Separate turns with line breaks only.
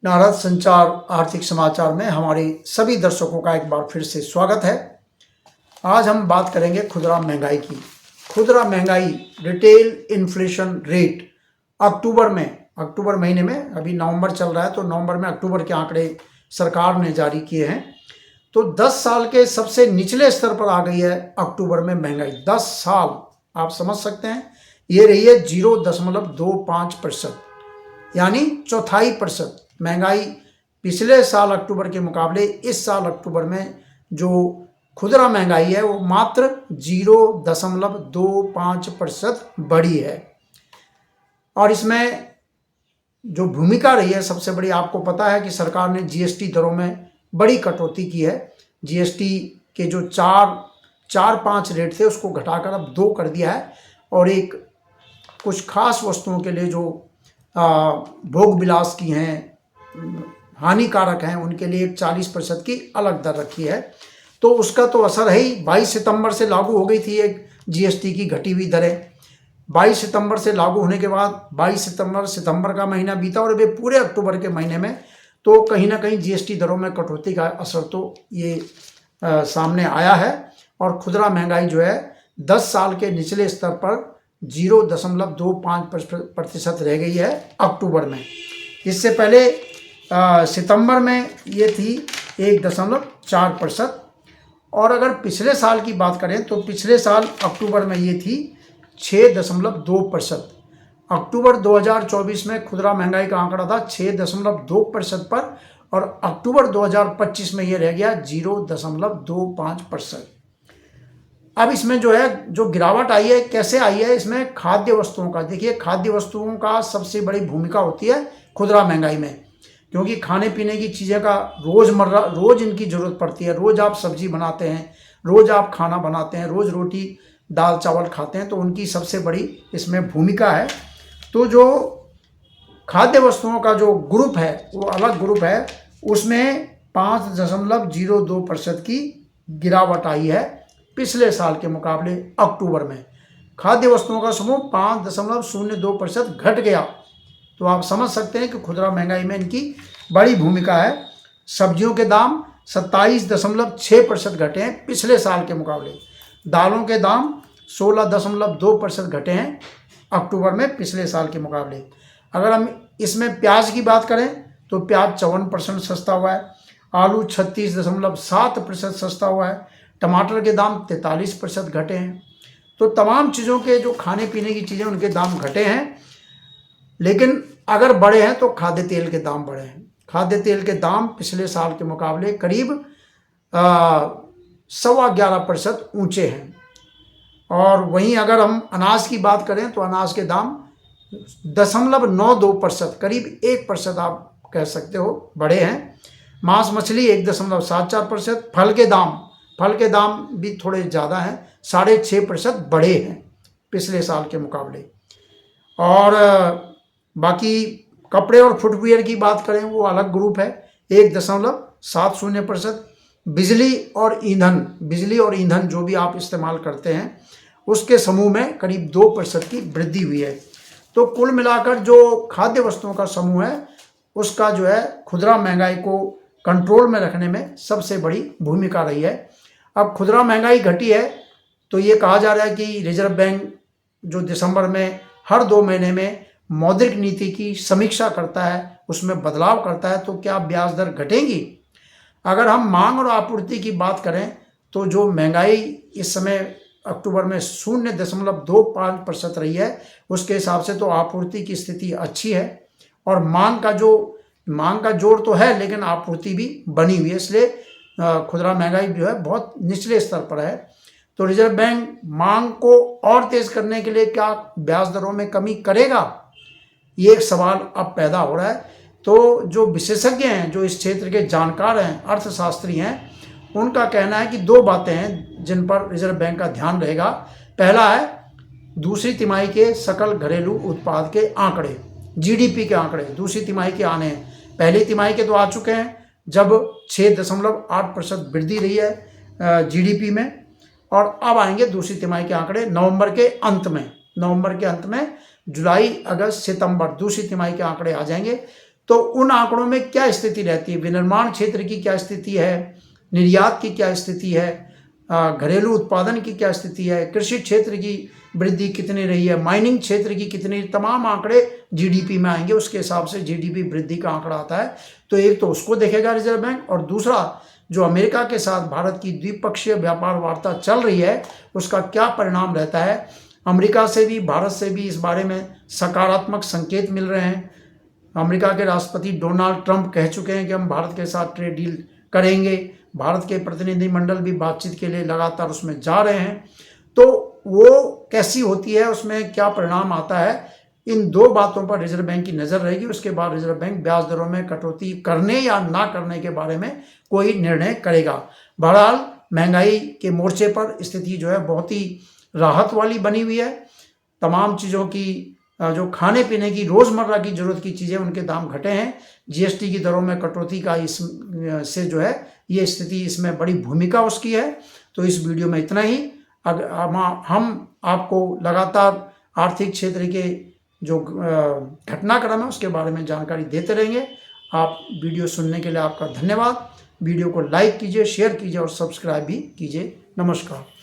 नारद संचार आर्थिक समाचार में हमारे सभी दर्शकों का एक बार फिर से स्वागत है। आज हम बात करेंगे खुदरा महंगाई की। खुदरा महंगाई रिटेल इन्फ्लेशन रेट अक्टूबर महीने में, अभी नवंबर चल रहा है तो नवंबर में अक्टूबर के आंकड़े सरकार ने जारी किए हैं। तो 10 साल के सबसे निचले स्तर पर आ गई है अक्टूबर में महंगाई। 10 साल आप समझ सकते हैं, ये रही है 0.25%, यानी 1/4% महंगाई पिछले साल अक्टूबर के मुकाबले इस साल अक्टूबर में जो खुदरा महंगाई है वो मात्र 0.25% बढ़ी है। और इसमें जो भूमिका रही है सबसे बड़ी, आपको पता है कि सरकार ने जीएसटी दरों में बड़ी कटौती की है। जीएसटी के जो 4-5 रेट थे उसको घटाकर अब 2 कर दिया है, और एक कुछ खास वस्तुओं के लिए जो भोग विलास की हैं, हानिकारक हैं, उनके लिए 40% की अलग दर रखी है। तो उसका तो असर है ही। 22 सितंबर से लागू हो गई थी एक जीएसटी की घटी हुई दरें। 22 सितंबर से लागू होने के बाद 22 सितंबर का महीना बीता और अभी पूरे अक्टूबर के महीने में तो कहीं ना कहीं जीएसटी दरों में कटौती का असर तो ये सामने आया है। और खुदरा महंगाई जो है 10 साल के निचले स्तर पर 0.25% रह गई है अक्टूबर में। इससे पहले सितंबर में ये थी 1.4%। और अगर पिछले साल की बात करें तो पिछले साल अक्टूबर में ये थी 6.2%। अक्टूबर 2024 में खुदरा महंगाई का आंकड़ा था 6.2% पर, और अक्टूबर 2025 में ये रह गया 0.25%। अब इसमें जो है जो गिरावट आई है, कैसे आई है, इसमें खाद्य वस्तुओं का देखिए। खाद्य वस्तुओं का सबसे बड़ी भूमिका होती है खुदरा महंगाई में, क्योंकि खाने पीने की चीज़ें का रोज़ इनकी ज़रूरत पड़ती है। रोज़ आप सब्जी बनाते हैं, रोज़ आप खाना बनाते हैं, रोज़ रोटी दाल चावल खाते हैं, तो उनकी सबसे बड़ी इसमें भूमिका है। तो जो खाद्य वस्तुओं का जो ग्रुप है वो अलग ग्रुप है, उसमें 5.02% की गिरावट आई है पिछले साल के मुकाबले। अक्टूबर में खाद्य वस्तुओं का समूह 5.02% घट गया। तो आप समझ सकते हैं कि खुदरा महंगाई में इनकी बड़ी भूमिका है। सब्जियों के दाम 27.6% घटे हैं पिछले साल के मुकाबले। दालों के दाम 16.2% घटे हैं अक्टूबर में पिछले साल के मुकाबले। अगर हम इसमें प्याज की बात करें तो प्याज 54% सस्ता हुआ है, आलू 36.7% सस्ता हुआ है, टमाटर के दाम 43% घटे हैं। तो तमाम चीज़ों के जो खाने पीने की चीज़ें उनके दाम घटे हैं। लेकिन अगर बढ़े हैं तो खाद्य तेल के दाम बढ़े हैं। खाद्य तेल के दाम पिछले साल के मुकाबले करीब 11.25% ऊंचे हैं। और वहीं अगर हम अनाज की बात करें तो अनाज के दाम 0.92%, करीब 1% आप कह सकते हो बढ़े हैं। मांस मछली 1.74%। फल के दाम भी थोड़े ज़्यादा हैं, 6.5% बढ़े हैं पिछले साल के मुकाबले। और बाकी कपड़े और फुटवियर की बात करें वो अलग ग्रुप है, 1.70%। बिजली और ईंधन जो भी आप इस्तेमाल करते हैं उसके समूह में करीब 2% की वृद्धि हुई है। तो कुल मिलाकर जो खाद्य वस्तुओं का समूह है उसका जो है खुदरा महंगाई को कंट्रोल में रखने में सबसे बड़ी भूमिका रही है। अब खुदरा महंगाई घटी है तो ये कहा जा रहा है कि रिजर्व बैंक जो दिसंबर में हर 2 महीने में मौद्रिक नीति की समीक्षा करता है, उसमें बदलाव करता है, तो क्या ब्याज दर घटेंगी। अगर हम मांग और आपूर्ति की बात करें तो जो महंगाई इस समय अक्टूबर में 0.25% रही है, उसके हिसाब से तो आपूर्ति की स्थिति अच्छी है। और मांग का जोर तो है, लेकिन आपूर्ति भी बनी हुई है, इसलिए खुदरा महंगाई जो है बहुत निचले स्तर पर है। तो रिजर्व बैंक मांग को और तेज करने के लिए क्या ब्याज दरों में कमी करेगा, ये एक सवाल अब पैदा हो रहा है। तो जो विशेषज्ञ हैं, जो इस क्षेत्र के जानकार हैं, अर्थशास्त्री हैं, उनका कहना है कि 2 बातें हैं जिन पर रिजर्व बैंक का ध्यान रहेगा। पहला है दूसरी तिमाही के सकल घरेलू उत्पाद के आंकड़े, जीडीपी के आंकड़े दूसरी तिमाही के आने हैं। पहली तिमाही के तो आ चुके हैं, जब 6.8% वृद्धि रही है जीडीपी में, और अब आएंगे दूसरी तिमाही के आंकड़े नवंबर के अंत में। जुलाई, अगस्त, सितंबर दूसरी तिमाही के आंकड़े आ जाएंगे। तो उन आंकड़ों में क्या स्थिति रहती है, विनिर्माण क्षेत्र की क्या स्थिति है, निर्यात की क्या स्थिति है, घरेलू उत्पादन की क्या स्थिति है, कृषि क्षेत्र की वृद्धि कितनी रही है, माइनिंग क्षेत्र की कितनी, तमाम आंकड़े जीडीपी में आएंगे। उसके हिसाब से जीडीपी वृद्धि का आंकड़ा आता है। तो एक तो उसको देखेगा रिजर्व बैंक, और दूसरा जो अमेरिका के साथ भारत की द्विपक्षीय व्यापार वार्ता चल रही है उसका क्या परिणाम रहता है। अमेरिका से भी भारत से भी इस बारे में सकारात्मक संकेत मिल रहे हैं। अमेरिका के राष्ट्रपति डोनाल्ड ट्रंप कह चुके हैं कि हम भारत के साथ ट्रेड डील करेंगे। भारत के प्रतिनिधिमंडल भी बातचीत के लिए लगातार उसमें जा रहे हैं। तो वो कैसी होती है, उसमें क्या परिणाम आता है, इन दो बातों पर रिजर्व बैंक की नज़र रहेगी। उसके बाद रिजर्व बैंक ब्याज दरों में कटौती करने या ना करने के बारे में कोई निर्णय करेगा। बहरहाल महंगाई के मोर्चे पर स्थिति जो है बहुत ही राहत वाली बनी हुई है। तमाम चीज़ों की जो खाने पीने की रोज़मर्रा की ज़रूरत की चीज़ें उनके दाम घटे हैं। जीएसटी की दरों में कटौती का इस से जो है ये स्थिति, इसमें बड़ी भूमिका उसकी है। तो इस वीडियो में इतना ही। हम आपको लगातार आर्थिक क्षेत्र के जो घटनाक्रम है उसके बारे में जानकारी देते रहेंगे। आप वीडियो सुनने के लिए आपका धन्यवाद। वीडियो को लाइक कीजिए, शेयर कीजिए और सब्सक्राइब भी कीजिए। नमस्कार।